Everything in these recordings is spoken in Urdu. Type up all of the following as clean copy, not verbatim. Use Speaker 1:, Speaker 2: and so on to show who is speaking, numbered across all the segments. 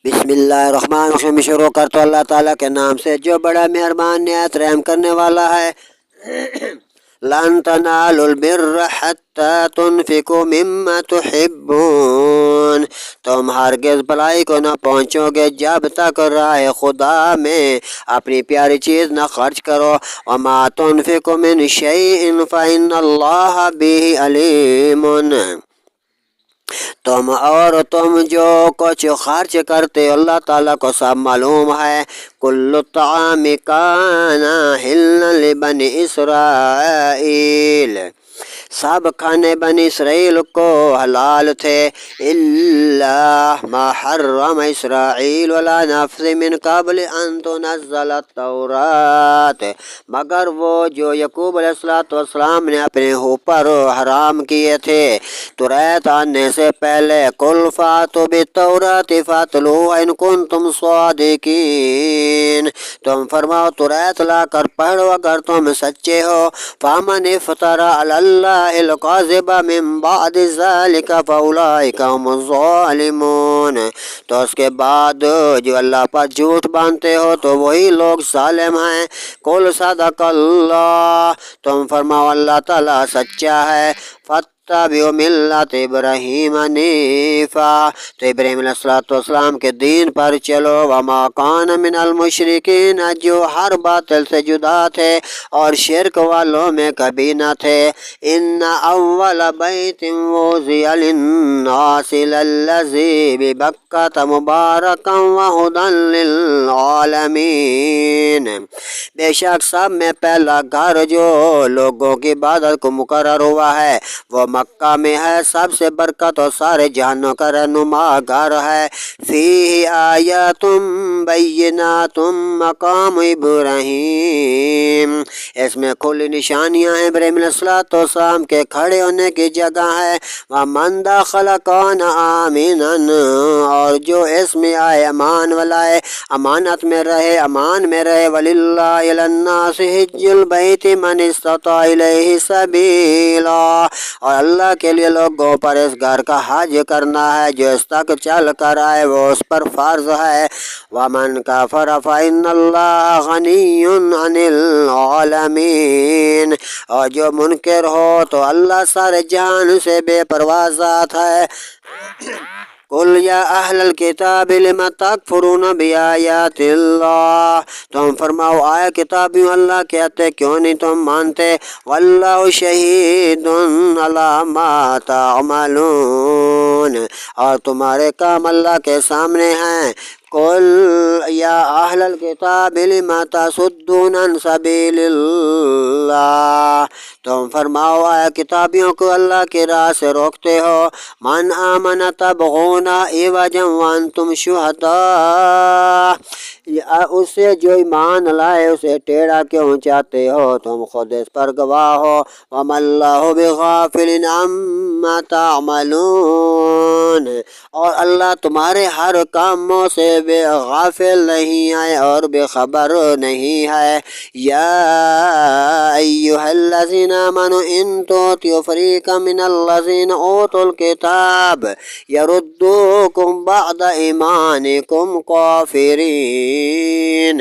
Speaker 1: بسم اللہ الرحمن الرحیم، شروع کرتا ہوں اللہ تعالیٰ کے نام سے جو بڑا مہربان نہایت رحم کرنے والا ہے۔ لن تنالوا البر حتى تنفقوا مما تحبون، تم ہرگز بھلائی کو نہ پہنچو گے جب تک راہ خدا میں اپنی پیاری چیز نہ خرچ کرو۔ وما تنفقوا من شيء فإن الله به عليم، تم جو کچھ خرچ کرتے ہو اللہ تعالیٰ کو سب معلوم ہے۔ کل الطعام کان حلا لبنی اسرائیل، سب کھانے بنی اسرائیل کو حلال تھے، الا ما حرم اسرائیل ولا نفس من قبل ان تنزل التورات، مگر وہ جو یعقوب علیہ السلام نے اپنے اوپر حرام کیے تھے توریت آنے سے پہلے۔ قل فاتوا بالتوراۃ فاتلوها ان کنتم صادقین، تم فرماؤ توریت لا کر پڑھو اگر تم سچے ہو۔ فمن افترى علی اللہ الکذب من بعد ذلک فاولئک هم الظالمون، تو اس کے بعد جو اللہ پر جھوٹ باندھتے ہو تو وہی لوگ ظالم ہیں۔ قل صدق اللہ، تم فرماؤ اللہ تعالیٰ سچا ہے۔ اتبعوا ملت ابراہیم حنیفا، تو ابراہیم علیہ السلام کے دین پر چلو۔ وما کان من المشرکین، جو ہر باطل سے جدا تھے اور شرک والوں میں کبھی نہ تھے۔ ان اول بیت وضع للناس للذی ببکۃ مبارکا وہدی للعالمین، بے شک سب میں پہلا گھر جو لوگوں کی عبادت کو مقرر ہوا ہے وہ مکہ میں ہے، سب سے برکت اور سارے جہانوں کا رہنما گھر ہے۔ فیہ آیات بینات مقام ابراہیم، اس میں کھلی نشانیاں ہیں ابراہیم علیہ السلام کے کھڑے ہونے کی جگہ ہے۔ ومن دخل کان آمنا، اور جو اس میں آئے امان والا ہے، امانت میں رہے، امان میں رہے۔ وللہ علی الناس حج البیت من استطاع الیہ سبیلا، اور اللہ کے لیے لوگوں پر اس گھر کا حج کرنا ہے جو اس تک چل کر آئے، وہ اس پر فرض ہے۔ ومن کفر فإن اللہ غنی عن العالمین، اور جو منکر ہو تو اللہ سارے جہان سے بے پرواہ ذات ہے۔ قل یا اہل الکتاب لم تکفرون بآیات اللہ، تم فرماؤ آئے کتابیوں اللہ کے آتے کیوں نہیں تم مانتے۔ واللہ شہید علی ما تعملون، اور تمہارے کام اللہ کے سامنے ہیں۔ قل یا اہل الکتاب لم تصدون عن سبیل اللہ، تم فرماؤ آیا کتابیوں کو اللہ کی راہ سے روکتے ہو۔ من آمن تبغون عوجا وانتم شہداء، اسے جو ایمان لائے اسے ٹیڑھا کیوں چاہتے ہو، تم خود اس پر گواہ ہو۔ وما اللہ بغافل عما تعملون، اور اللہ تمہارے ہر کاموں سے بے غافل نہیں ہے اور بے خبر نہیں ہے۔ یا ایہا الذین آمنوا ان تؤتوا فریقا من الذین اوتوا الکتاب یردوکم بعد ایمانکم کافرین،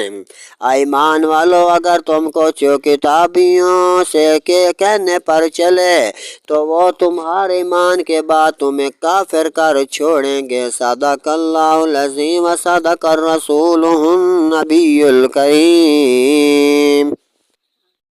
Speaker 1: ایمان والو اگر تم کو کتابیوں سے کہنے پر چلے تو وہ تمہارے ایمان کے بعد تمہیں کافر کر چھوڑیں گے۔ صدق اللہ العظیم و صدق الرسول النبی الکریم۔